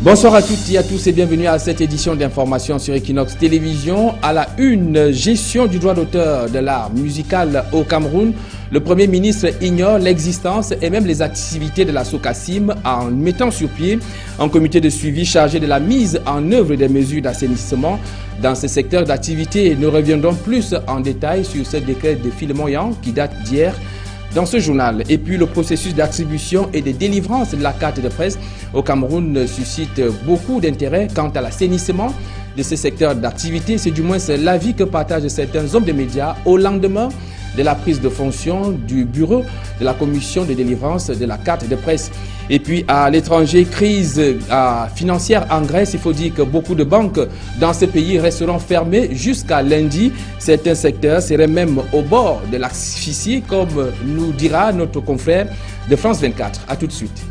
Bonsoir à toutes et à tous et bienvenue à cette édition d'information sur Equinox Télévision. À la une, gestion du droit d'auteur de l'art musical au Cameroun. Le Premier ministre ignore l'existence et même les activités de la SOCACIM en mettant sur pied un comité de suivi chargé de la mise en œuvre des mesures d'assainissement dans ce secteur d'activité. Nous reviendrons plus en détail sur ce décret de Philemoyan qui date d'hier dans ce journal. Et puis le processus d'attribution et de délivrance de la carte de presse au Cameroun suscite beaucoup d'intérêt quant à l'assainissement de ce secteur d'activité. C'est du moins l'avis que partagent certains hommes de médias au lendemain de la prise de fonction du bureau de la commission de délivrance de la carte de presse. Et puis à l'étranger, crise financière en Grèce. Il faut dire que beaucoup de banques dans ce pays resteront fermées jusqu'à lundi. Certains secteurs seraient même au bord de l'asphyxie, comme nous dira notre confrère de France 24. A tout de suite.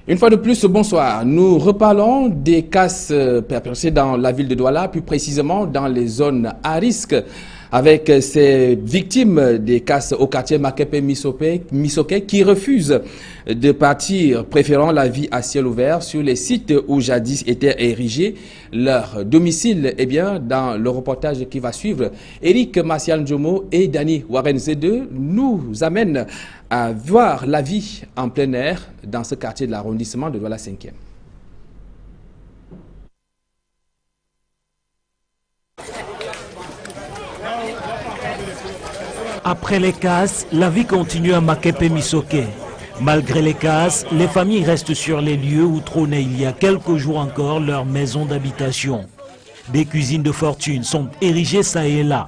Une fois de plus, bonsoir. Nous reparlons des casses perpétrées dans la ville de Douala, plus précisément dans les zones à risque, avec ces victimes des casses au quartier Makepe-Misoke qui refusent de partir, préférant la vie à ciel ouvert sur les sites où jadis étaient érigés leur domicile. Eh bien, dans le reportage qui va suivre, Eric Martial Njomo et Dani Warenzede nous amènent à voir la vie en plein air dans ce quartier de l'arrondissement de Douala 5e. Après les casses, la vie continue à Makepe-Misoke. Malgré les casses, les familles restent sur les lieux où trônait il y a quelques jours encore leur maison d'habitation. Des cuisines de fortune sont érigées ça et là.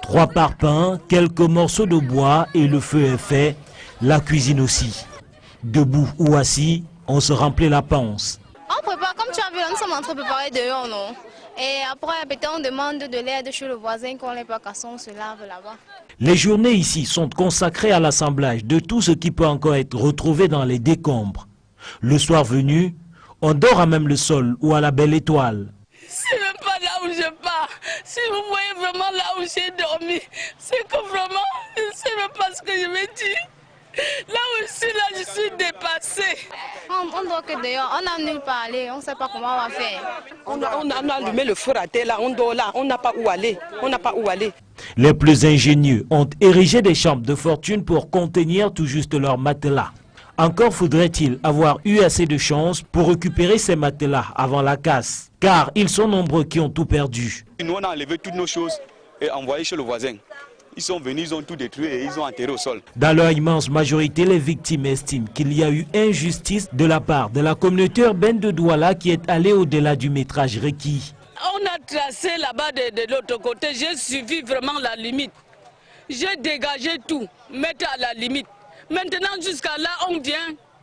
3 parpaings, quelques morceaux de bois et le feu est fait, la cuisine aussi. Debout ou assis, on se remplit la panse. On prépare, comme tu as vu, nous sommes en train de préparer dehors, non? Et après, on demande de l'aide chez le voisin, qu'on les pas cassons, on se lave là-bas. Les journées ici sont consacrées à l'assemblage de tout ce qui peut encore être retrouvé dans les décombres. Le soir venu, on dort à même le sol ou à la belle étoile. C'est même pas là où je pars. Si vous voyez vraiment là où j'ai dormi, c'est que vraiment, je ne sais même pas ce que je vais dire. Là où je suis dépassée. On dort que dehors, on n'a nulle part aller, on ne sait pas comment on va faire. On a allumé le feu à terre là, on dort là, on n'a pas où aller, on n'a pas où aller. Les plus ingénieux ont érigé des chambres de fortune pour contenir tout juste leurs matelas. Encore faudrait-il avoir eu assez de chance pour récupérer ces matelas avant la casse, car ils sont nombreux qui ont tout perdu. Nous on a enlevé toutes nos choses et envoyé chez le voisin. Ils sont venus, ils ont tout détruit et ils ont enterré au sol. Dans leur immense majorité, les victimes estiment qu'il y a eu injustice de la part de la communauté urbaine de Douala qui est allée au-delà du métrage requis. On a tracé là-bas de l'autre côté, j'ai suivi vraiment la limite. J'ai dégagé tout, mettre à la limite. Maintenant jusqu'à là, on vient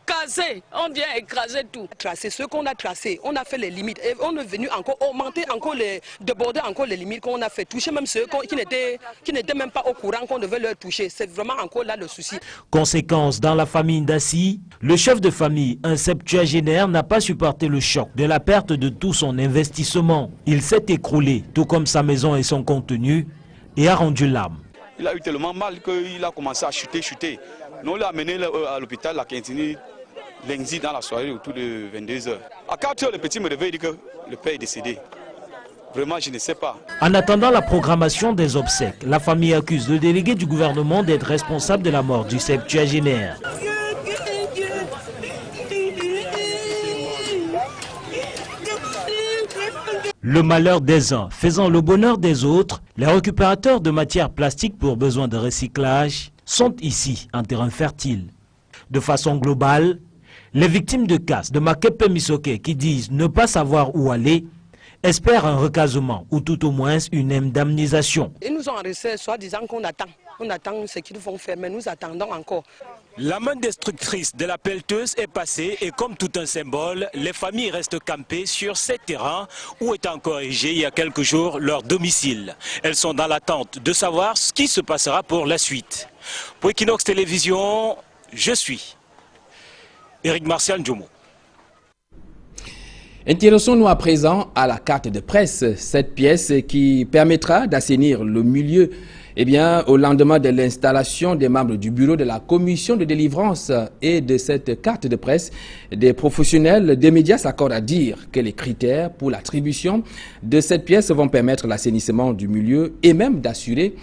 casser, on vient écraser tout. Tracer ce qu'on a tracé, on a fait les limites et on est venu encore augmenter, encore déborder encore les limites qu'on a fait, toucher même ceux qui n'étaient même pas au courant qu'on devait leur toucher. C'est vraiment encore là le souci. Conséquence, dans la famille Ndassi, le chef de famille, un septuagénaire, n'a pas supporté le choc de la perte de tout son investissement. Il s'est écroulé, tout comme sa maison et son contenu, et a rendu l'âme. Il a eu tellement mal qu'il a commencé à chuter. Nous on l'a amené à l'hôpital, à Quintini, lundi dans la soirée autour de 22h. À 4h, le petit me réveille et dit que le père est décédé. Vraiment, je ne sais pas. En attendant la programmation des obsèques, la famille accuse le délégué du gouvernement d'être responsable de la mort du septuagénaire. Le malheur des uns faisant le bonheur des autres, les récupérateurs de matières plastiques pour besoin de recyclage sont ici un terrain fertile. De façon globale, les victimes de casse de Makepe-Misoke qui disent ne pas savoir où aller espèrent un recasement ou tout au moins une indemnisation. Ils nous ont arrêtés soi-disant qu'on attend. On attend ce qu'ils vont faire, mais nous attendons encore. La main destructrice de la pelleteuse est passée et comme tout un symbole, les familles restent campées sur ces terrains où est encore érigé il y a quelques jours leur domicile. Elles sont dans l'attente de savoir ce qui se passera pour la suite. Pour Equinox Télévision, je suis Eric Martial Njomo. Intéressons-nous à présent à la carte de presse, cette pièce qui permettra d'assainir le milieu au lendemain de l'installation des membres du bureau de la commission de délivrance et de cette carte de presse. Des professionnels des médias s'accordent à dire que les critères pour l'attribution de cette pièce vont permettre l'assainissement du milieu et même d'assurer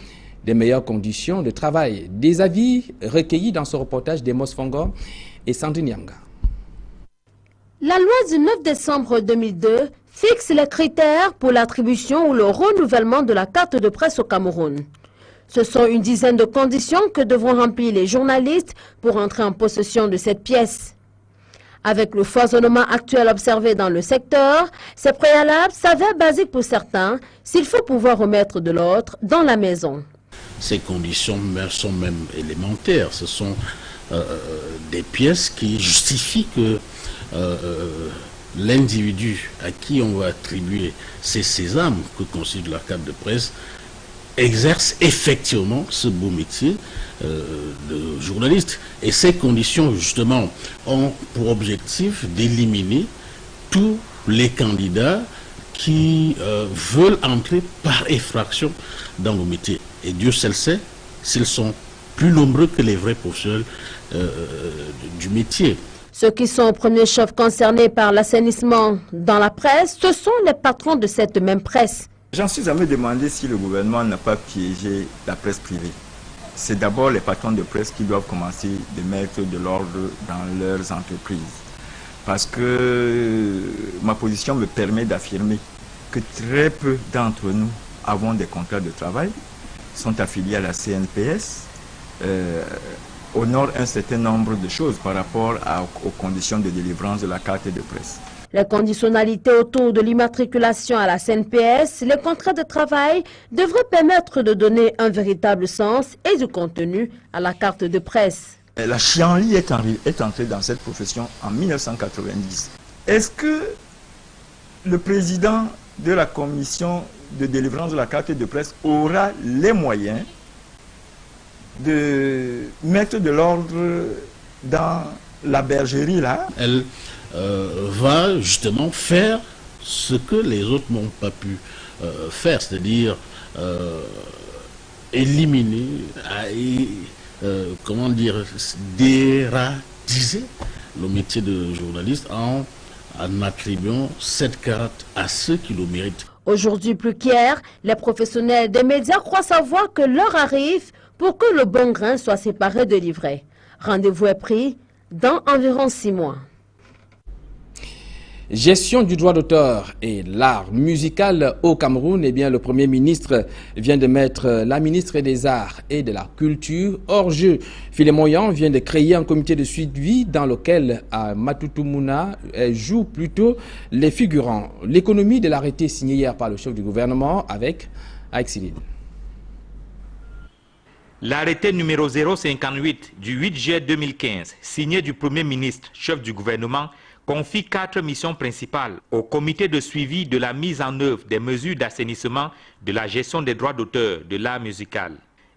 des meilleures conditions de travail. Des avis recueillis dans ce reportage d'Emos Fongor et Sandrine Yanga. La loi du 9 décembre 2002 fixe les critères pour l'attribution ou le renouvellement de la carte de presse au Cameroun. Ce sont une dizaine de conditions que devront remplir les journalistes pour entrer en possession de cette pièce. Avec le foisonnement actuel observé dans le secteur, ces préalables s'avèrent basiques pour certains s'il faut pouvoir remettre de l'ordre dans la maison. Ces conditions sont même élémentaires. Ce sont des pièces qui justifient que l'individu à qui on va attribuer ces sésames que constitue la carte de presse exerce effectivement ce beau métier de journaliste. Et ces conditions, justement, ont pour objectif d'éliminer tous les candidats qui veulent entrer par effraction dans le métier. Et Dieu seul sait s'ils sont plus nombreux que les vrais professionnels du métier. Ceux qui sont au premier chef concernés par l'assainissement dans la presse, ce sont les patrons de cette même presse. J'en suis à me demander si le gouvernement n'a pas piégé la presse privée. C'est d'abord les patrons de presse qui doivent commencer de mettre de l'ordre dans leurs entreprises. Parce que ma position me permet d'affirmer que très peu d'entre nous avons des contrats de travail, sont affiliés à la CNPS, honorent un certain nombre de choses par rapport aux conditions de délivrance de la carte de presse. Les conditionnalités autour de l'immatriculation à la CNPS, les contrats de travail devraient permettre de donner un véritable sens et du contenu à la carte de presse. La chienlit est entrée dans cette profession en 1990. Est-ce que le président de la commission de délivrance de la carte de presse aura les moyens de mettre de l'ordre dans la bergerie là? Elle va justement faire ce que les autres n'ont pas pu faire, c'est-à-dire éliminer, comment dire, déradiser le métier de journaliste en attribuant cette carte à ceux qui le méritent. Aujourd'hui plus qu'hier, les professionnels des médias croient savoir que l'heure arrive pour que le bon grain soit séparé de l'ivraie. Rendez-vous est pris dans environ 6 mois. Gestion du droit d'auteur et l'art musical au Cameroun, le Premier ministre vient de mettre la ministre des Arts et de la Culture hors jeu. Philémon Yang vient de créer un comité de suivi dans lequel Matoutou-Mouna joue plutôt les figurants. L'économie de l'arrêté signé hier par le chef du gouvernement avec Aïxilid. L'arrêté numéro 058 du 8 juillet 2015, signé du Premier ministre, chef du gouvernement, confie 4 missions principales au comité de suivi de la mise en œuvre des mesures d'assainissement de la gestion des droits d'auteur de l'art musical.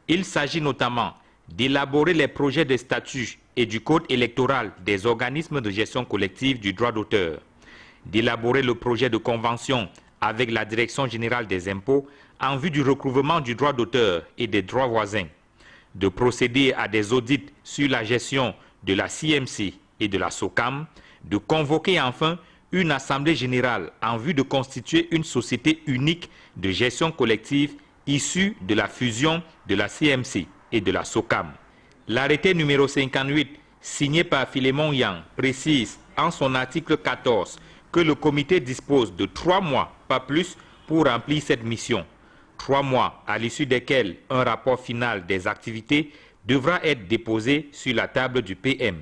Il s'agit notamment d'élaborer les projets de statut et du code électoral des organismes de gestion collective du droit d'auteur, d'élaborer le projet de convention avec la Direction générale des impôts en vue du recouvrement du droit d'auteur et des droits voisins, de procéder à des audits sur la gestion de la CMC et de la SOCAM, de convoquer enfin une assemblée générale en vue de constituer une société unique de gestion collective issue de la fusion de la CMC et de la SOCAM. L'arrêté numéro 58, signé par Philémon Yang, précise en son article 14 que le comité dispose de 3 mois, pas plus, pour remplir cette mission. 3 mois à l'issue desquels un rapport final des activités devra être déposé sur la table du PM.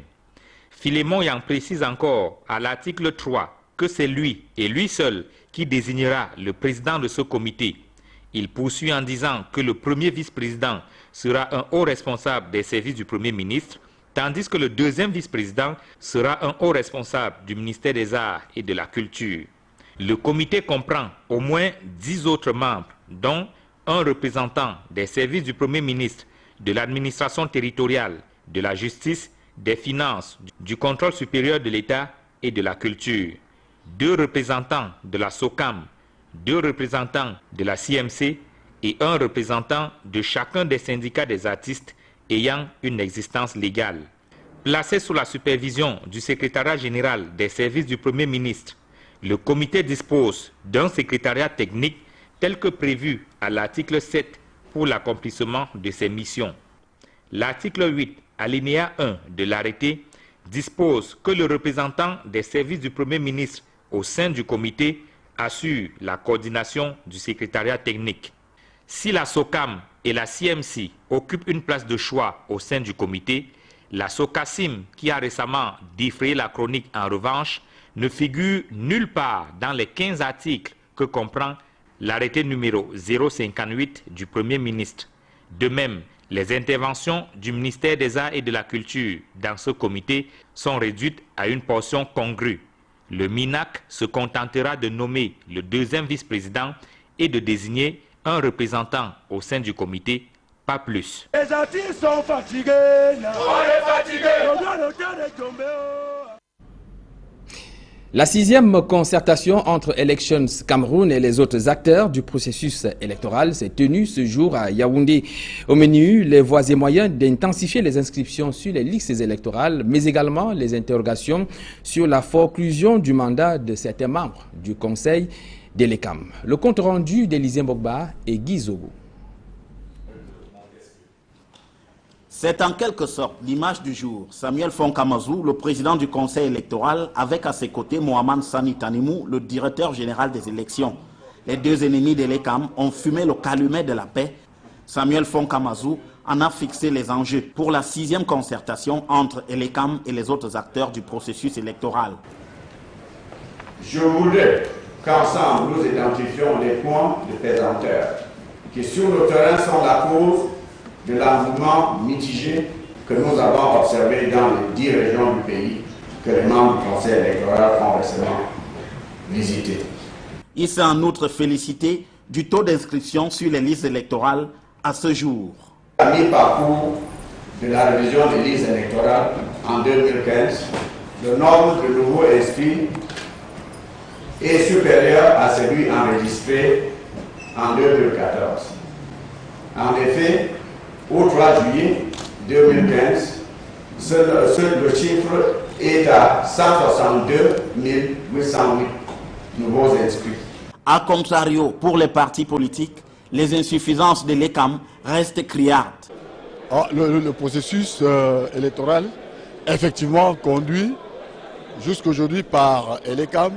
Philémon Yang précise encore à l'article 3 que c'est lui et lui seul qui désignera le président de ce comité. Il poursuit en disant que le premier vice-président sera un haut responsable des services du Premier ministre, tandis que le deuxième vice-président sera un haut responsable du ministère des Arts et de la Culture. Le comité comprend au moins 10 autres membres, dont un représentant des services du Premier ministre, de l'administration territoriale, de la justice, des finances, du contrôle supérieur de l'État et de la culture. 2 représentants de la SOCAM, 2 représentants de la CMC et 1 représentant de chacun des syndicats des artistes ayant une existence légale. Placé sous la supervision du secrétariat général des services du Premier ministre, le comité dispose d'un secrétariat technique tel que prévu à l'article 7 pour l'accomplissement de ses missions. L'article 8, alinéa 1 de l'arrêté, dispose que le représentant des services du Premier ministre au sein du comité assure la coordination du secrétariat technique. Si la SOCAM et la CMC occupent une place de choix au sein du comité, la SOCACIM, qui a récemment défrayé la chronique en revanche, ne figure nulle part dans les 15 articles que comprend l'arrêté numéro 058 du Premier ministre. De même, les interventions du ministère des Arts et de la Culture dans ce comité sont réduites à une portion congrue. Le MINAC se contentera de nommer le 2e vice-président et de désigner un représentant au sein du comité, pas plus. Les artistes sont fatigués. On est fatigués. La 6e concertation entre Elections Cameroun et les autres acteurs du processus électoral s'est tenue ce jour à Yaoundé. Au menu, les voies et moyens d'intensifier les inscriptions sur les listes électorales, mais également les interrogations sur la forclusion du mandat de certains membres du Conseil de l'ECAM. Le compte rendu d'Élisée Mbogba et Guy Zogo. C'est en quelque sorte l'image du jour. Samuel Fonkamazou, le président du Conseil électoral, avec à ses côtés Mohamed Sani Tanimou, le directeur général des élections. Les 2 ennemis de l'ECAM ont fumé le calumet de la paix. Samuel Fonkamazou en a fixé les enjeux pour la 6e concertation entre l'ECAM et les autres acteurs du processus électoral. Je voudrais qu'ensemble nous identifions les points de pesanteur qui sur le terrain sont la cause de l'engouement mitigé que nous avons observé dans les 10 régions du pays que les membres du Conseil électoral ont récemment visité. Il s'est en outre félicité du taux d'inscription sur les listes électorales à ce jour. À mi-parcours de la révision des listes électorales en 2015, le nombre de nouveaux inscrits est supérieur à celui enregistré en 2014. En effet, au 3 juillet 2015, le chiffre est à 162 808 nouveaux inscrits. A contrario, pour les partis politiques, les insuffisances de l'ECAM restent criardes. Le processus électoral, effectivement conduit jusqu'aujourd'hui par l'ECAM,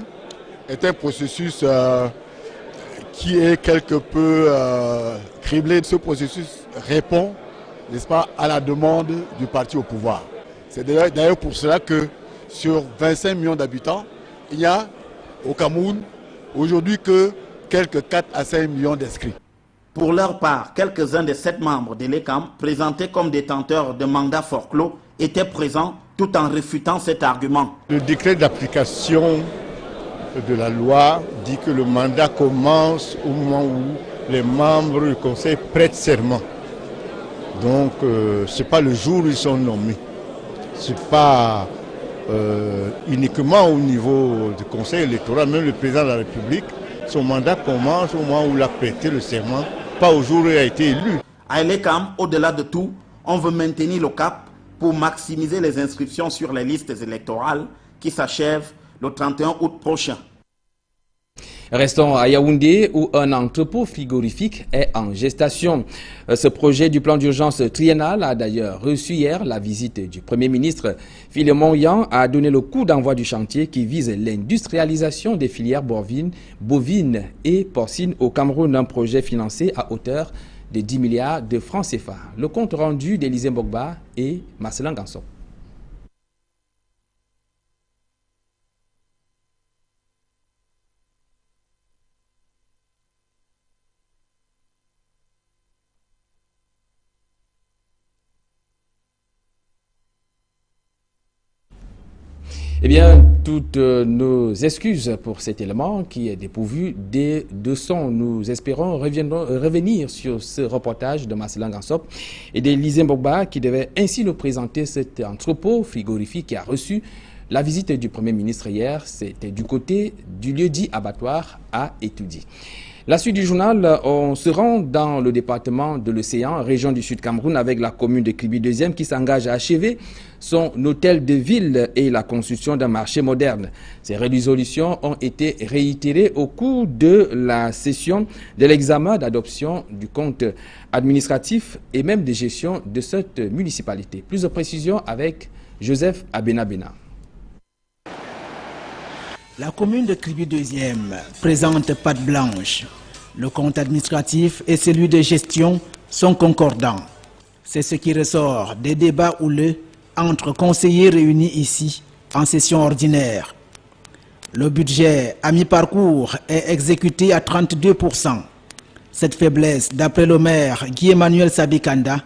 est un processus qui est quelque peu criblé. Ce processus répond, n'est-ce pas, à la demande du parti au pouvoir. C'est d'ailleurs pour cela que sur 25 millions d'habitants, il n'y a au Cameroun aujourd'hui que quelques 4 à 5 millions d'inscrits. Pour leur part, quelques-uns des 7 membres de l'ECAM, présentés comme détenteurs de mandats forclos, étaient présents tout en réfutant cet argument. Le décret d'application de la loi dit que le mandat commence au moment où les membres du Conseil prêtent serment. Donc, ce n'est pas le jour où ils sont nommés. Ce n'est pas uniquement au niveau du Conseil électoral, même le président de la République, son mandat commence au moment où il a prêté le serment, pas au jour où il a été élu. À l'ECAM, au-delà de tout, on veut maintenir le cap pour maximiser les inscriptions sur les listes électorales qui s'achèvent le 31 août prochain. Restons à Yaoundé où un entrepôt frigorifique est en gestation. Ce projet du plan d'urgence triennal a d'ailleurs reçu hier la visite du Premier ministre. Philémon Yan a donné le coup d'envoi du chantier qui vise l'industrialisation des filières bovines et porcines au Cameroun, un projet financé à hauteur de 10 milliards de francs CFA. Le compte rendu d'Élisée Mbogba et Marcelin Ganson. Eh bien, toutes nos excuses pour cet élément qui est dépourvu de son. Nous espérons revenir sur ce reportage de Marcelin Gansop et d'Élisée Mbogba qui devait ainsi nous présenter cet entrepôt frigorifique qui a reçu La visite du Premier ministre hier, c'était du côté du lieu-dit abattoir à Etoudi. La suite du journal, on se rend dans le département de l'Océan, région du Sud Cameroun, avec la commune de Kribi 2e qui s'engage à achever son hôtel de ville et la construction d'un marché moderne. Ces résolutions ont été réitérées au cours de la session de l'examen d'adoption du compte administratif et même de gestion de cette municipalité. Plus de précisions avec Joseph Abenabena. La commune de Kribi 2e présente patte blanche. Le compte administratif et celui de gestion sont concordants. C'est ce qui ressort des débats houleux entre conseillers réunis ici en session ordinaire. Le budget à mi-parcours est exécuté à 32%. Cette faiblesse, d'après le maire Guy-Emmanuel Sabikanda,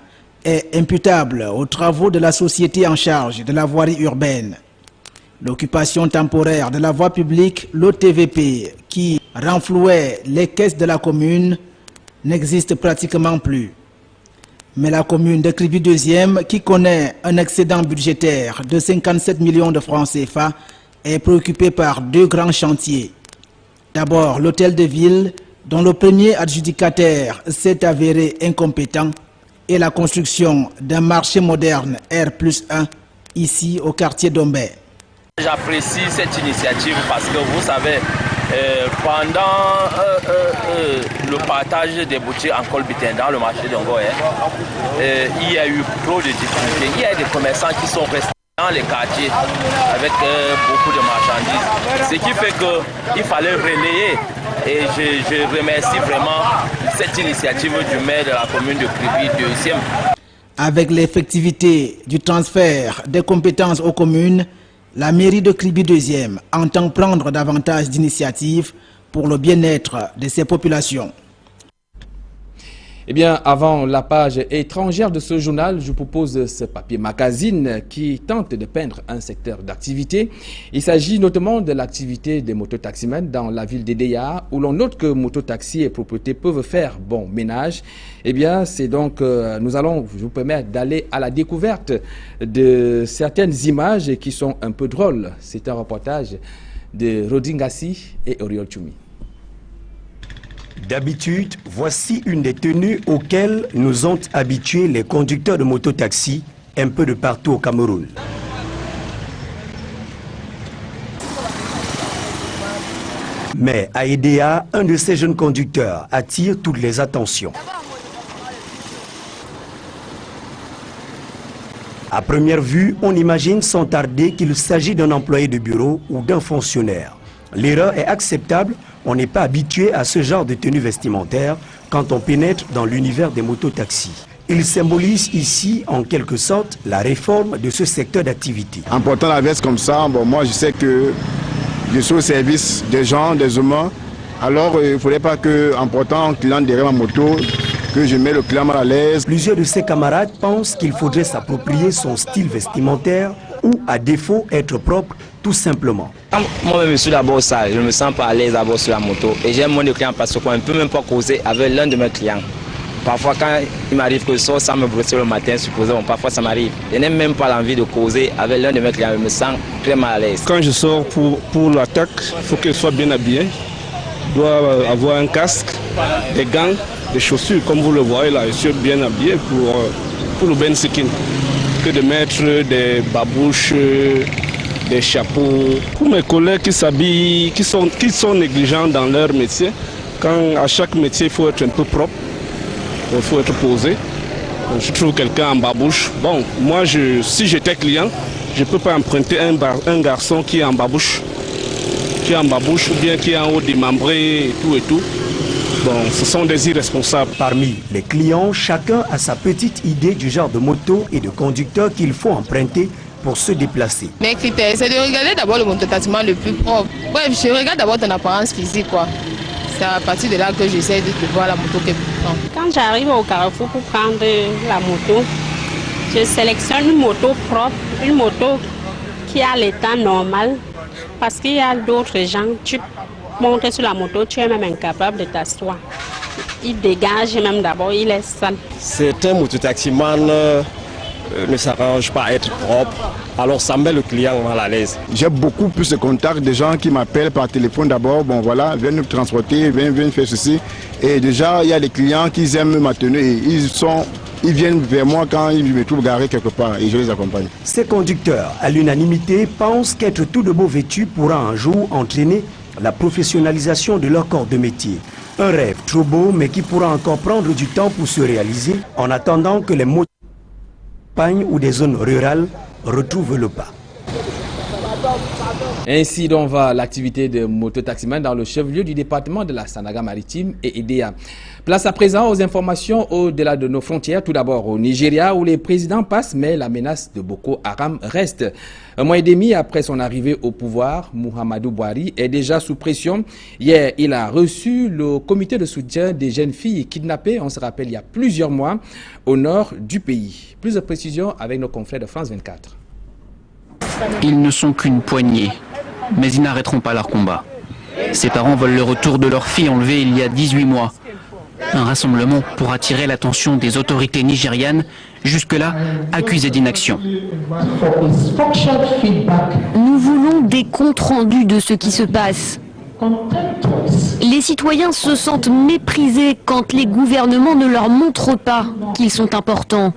est imputable aux travaux de la société en charge de la voirie urbaine. L'occupation temporaire de la voie publique, l'OTVP, qui renflouait les caisses de la commune, n'existe pratiquement plus. Mais la commune de Kribi 2e, qui connaît un excédent budgétaire de 57 millions de francs CFA, est préoccupée par deux grands chantiers. D'abord, l'hôtel de ville, dont le premier adjudicataire s'est avéré incompétent, et la construction d'un marché moderne R+1, ici au quartier d'Ombé. J'apprécie cette initiative parce que vous savez, pendant le partage des boutiques en Colbitin dans le marché d'Ongoé, il y a eu trop de difficultés. Il y a des commerçants qui sont restés dans les quartiers avec beaucoup de marchandises. Ce qui fait qu'il fallait relayer. Et je remercie vraiment cette initiative du maire de la commune de Kribi 2e. Avec l'effectivité du transfert des compétences aux communes, la mairie de Kribi 2e entend prendre davantage d'initiatives pour le bien-être de ses populations. Eh bien, avant la page étrangère de ce journal, je vous propose ce papier magazine qui tente de peindre un secteur d'activité. Il s'agit notamment de l'activité des mototaximens dans la ville d'Edéa, où l'on note que mototaxis et propriétés peuvent faire bon ménage. Eh bien, c'est donc, nous allons vous permettre d'aller à la découverte de certaines images qui sont un peu drôles. C'est un reportage de Rodingassi et Oriol Choumi. D'habitude, voici une des tenues auxquelles nous ont habitués les conducteurs de mototaxi un peu de partout au Cameroun. Mais à Edéa, un de ces jeunes conducteurs attire toutes les attentions. À première vue, on imagine sans tarder qu'il s'agit d'un employé de bureau ou d'un fonctionnaire. L'erreur est acceptable. On n'est pas habitué à ce genre de tenue vestimentaire quand on pénètre dans l'univers des mototaxis. Il symbolise ici, en quelque sorte, la réforme de ce secteur d'activité. En portant la veste comme ça, bon, moi je sais que je suis au service des gens, des humains. Alors il ne faudrait pas qu'en portant un client derrière ma moto, que je mets le client à l'aise. Plusieurs de ses camarades pensent qu'il faudrait s'approprier son style vestimentaire ou, à défaut, être propre tout simplement. Moi-même, je suis d'abord sale, je ne me sens pas à l'aise d'abord sur la moto. Et j'aime moins de clients parce qu'on ne peut même pas causer avec l'un de mes clients. Parfois, quand il m'arrive que je sors sans me brosser le matin, supposément, parfois ça m'arrive. Je n'ai même pas l'envie de causer avec l'un de mes clients, je me sens très mal à l'aise. Quand je sors pour l'attaque, il faut que je sois bien habillé. Je dois avoir un casque, des gants, des chaussures. Comme vous le voyez là, je suis bien habillé pour le Ben Sikin. Que de mettre des babouches, des chapeaux. Pour mes collègues qui s'habillent, qui sont négligents dans leur métier, quand à chaque métier il faut être un peu propre, il faut être posé. Je trouve quelqu'un en babouche. Bon, moi si j'étais client, je ne peux pas emprunter un garçon qui est en babouche. Ou bien qui est en haut démembré et tout. Bon, ce sont des irresponsables. Parmi les clients, chacun a sa petite idée du genre de moto et de conducteur qu'il faut emprunter pour se déplacer. Mes critères, c'est de regarder d'abord le mototaximan le plus propre. Bref, je regarde d'abord ton apparence physique, quoi. C'est à partir de là que j'essaie de voir la moto que je prends. Quand j'arrive au carrefour pour prendre la moto, je sélectionne une moto propre, une moto qui a l'état normal. Parce qu'il y a d'autres gens, tu montes sur la moto, tu es même incapable de t'asseoir. Il dégage même d'abord, il est sale. Certains mototaximans ne s'arrangent pas à être propres, alors ça met le client mal à l'aise. J'ai beaucoup plus de contacts de gens qui m'appellent par téléphone d'abord, bon voilà, viens nous transporter, viens faire ceci. Et déjà, il y a des clients qui aiment ma tenue et ils viennent vers moi quand ils me trouvent garé quelque part et je les accompagne. Ces conducteurs, à l'unanimité, pensent qu'être tout de beau vêtu pourra un jour entraîner la professionnalisation de leur corps de métier. Un rêve trop beau mais qui pourra encore prendre du temps pour se réaliser en attendant que les montagnes ou des zones rurales retrouvent le pas. Ainsi donc va l'activité de mototaximan dans le chef-lieu du département de la Sanaga-Maritime et Edea. Place à présent aux informations au-delà de nos frontières. Tout d'abord au Nigeria où les présidents passent mais la menace de Boko Haram reste. Un mois et demi après son arrivée au pouvoir, Muhammadu Buhari est déjà sous pression. Hier, il a reçu le comité de soutien des jeunes filles kidnappées, on se rappelle, il y a plusieurs mois, au nord du pays. Plus de précisions avec nos confrères de France 24. Ils ne sont qu'une poignée, mais ils n'arrêteront pas leur combat. Ces parents veulent le retour de leur fille enlevée il y a 18 mois. Un rassemblement pour attirer l'attention des autorités nigérianes, jusque-là accusées d'inaction. Nous voulons des comptes rendus de ce qui se passe. Les citoyens se sentent méprisés quand les gouvernements ne leur montrent pas qu'ils sont importants.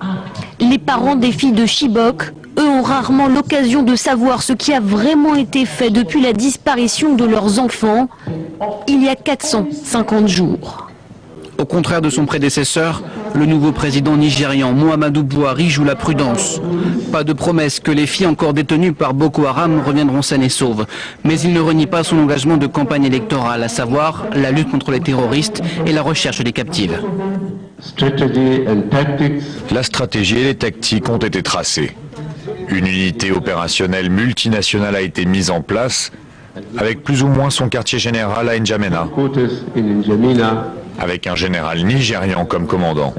Les parents des filles de Chibok, eux, ont rarement l'occasion de savoir ce qui a vraiment été fait depuis la disparition de leurs enfants, il y a 450 jours. Au contraire de son prédécesseur, le nouveau président nigérian Muhammadu Buhari joue la prudence. Pas de promesse que les filles encore détenues par Boko Haram reviendront saines et sauves. Mais il ne renie pas son engagement de campagne électorale, à savoir la lutte contre les terroristes et la recherche des captives. La stratégie et les tactiques ont été tracées. Une unité opérationnelle multinationale a été mise en place, avec plus ou moins son quartier général à N'Djamena, avec un général nigérian comme commandant.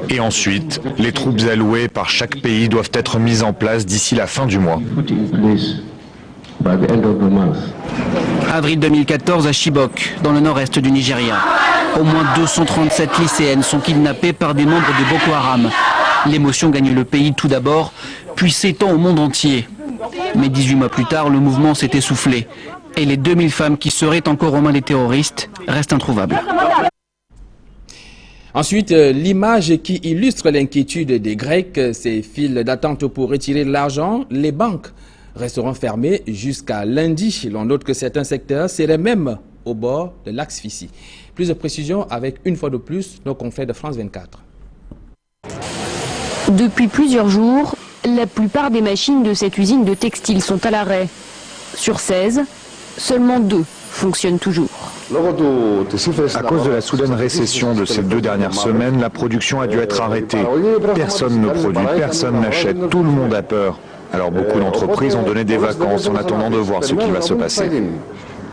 Et ensuite, les troupes allouées par chaque pays doivent être mises en place d'ici la fin du mois. Avril 2014 à Chibok, dans le nord-est du Nigeria. Au moins 237 lycéennes sont kidnappées par des membres de Boko Haram. L'émotion gagne le pays tout d'abord, puis s'étend au monde entier. Mais 18 mois plus tard, le mouvement s'est essoufflé. Et les 2000 femmes qui seraient encore aux mains des terroristes restent introuvables. Ensuite, l'image qui illustre l'inquiétude des Grecs, ces files d'attente pour retirer l'argent, les banques resteront fermées jusqu'à lundi. L'on note que certains secteurs seraient même au bord de l'asphyxie. Plus de précisions avec, une fois de plus, nos confrères de France 24. Depuis plusieurs jours, la plupart des machines de cette usine de textile sont à l'arrêt. Sur 16, seulement 2 fonctionnent toujours. À cause de la soudaine récession de ces 2 dernières semaines, la production a dû être arrêtée. Personne ne produit, personne n'achète, tout le monde a peur. Alors beaucoup d'entreprises ont donné des vacances en attendant de voir ce qui va se passer.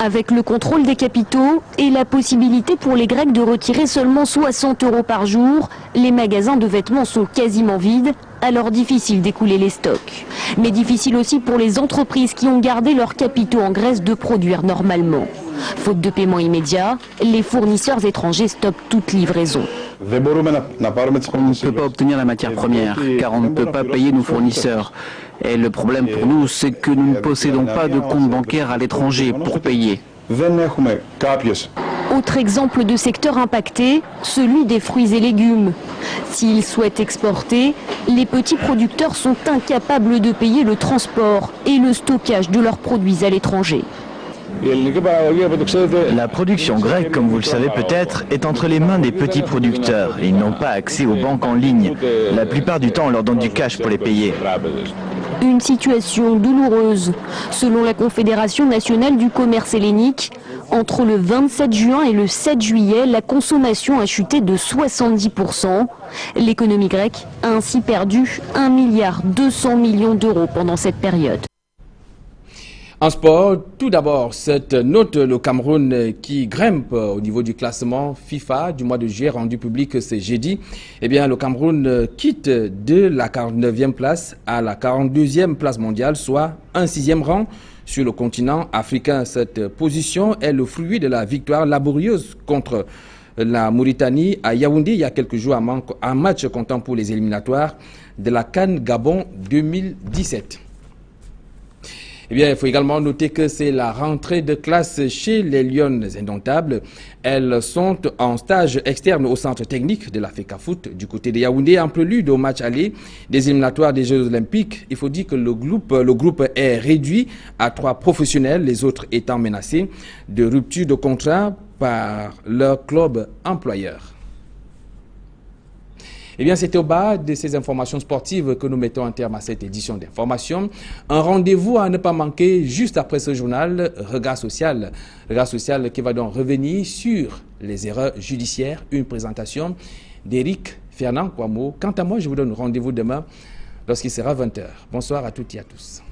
Avec le contrôle des capitaux et la possibilité pour les Grecs de retirer seulement 60 € par jour, les magasins de vêtements sont quasiment vides, alors difficile d'écouler les stocks. Mais difficile aussi pour les entreprises qui ont gardé leurs capitaux en Grèce de produire normalement. Faute de paiement immédiat, les fournisseurs étrangers stoppent toute livraison. On ne peut pas obtenir la matière première, car on ne peut pas payer nos fournisseurs. Et le problème pour nous, c'est que nous ne possédons pas de compte bancaire à l'étranger pour payer. Autre exemple de secteur impacté, celui des fruits et légumes. S'ils souhaitent exporter, les petits producteurs sont incapables de payer le transport et le stockage de leurs produits à l'étranger. La production grecque, comme vous le savez peut-être, est entre les mains des petits producteurs. Ils n'ont pas accès aux banques en ligne. La plupart du temps, on leur donne du cash pour les payer. Une situation douloureuse. Selon la Confédération nationale du commerce hellénique, entre le 27 juin et le 7 juillet, la consommation a chuté de 70%. L'économie grecque a ainsi perdu 1,2 milliard d'euros pendant cette période. En sport, tout d'abord, cette note, le Cameroun qui grimpe au niveau du classement FIFA du mois de juillet rendu public ce jeudi. Eh bien, le Cameroun quitte de la 49e place à la 42e place mondiale, soit un 6e rang sur le continent africain. Cette position est le fruit de la victoire laborieuse contre la Mauritanie à Yaoundé il y a quelques jours, un match comptant pour les éliminatoires de la CAN Gabon 2017. Eh bien, il faut également noter que c'est la rentrée de classe chez les Lionnes Indomptables. Elles sont en stage externe au centre technique de la FECAFOOT du côté de Yaoundé en prélude au match aller des éliminatoires des Jeux Olympiques. Il faut dire que le groupe est réduit à 3 professionnels, les autres étant menacés de rupture de contrat par leur club employeur. Eh bien, c'était au bas de ces informations sportives que nous mettons un terme à cette édition d'information. Un rendez-vous à ne pas manquer juste après ce journal, Regard social. Regard social qui va donc revenir sur les erreurs judiciaires. Une présentation d'Éric Fernand Kouamo. Quant à moi, je vous donne rendez-vous demain lorsqu'il sera 20h. Bonsoir à toutes et à tous.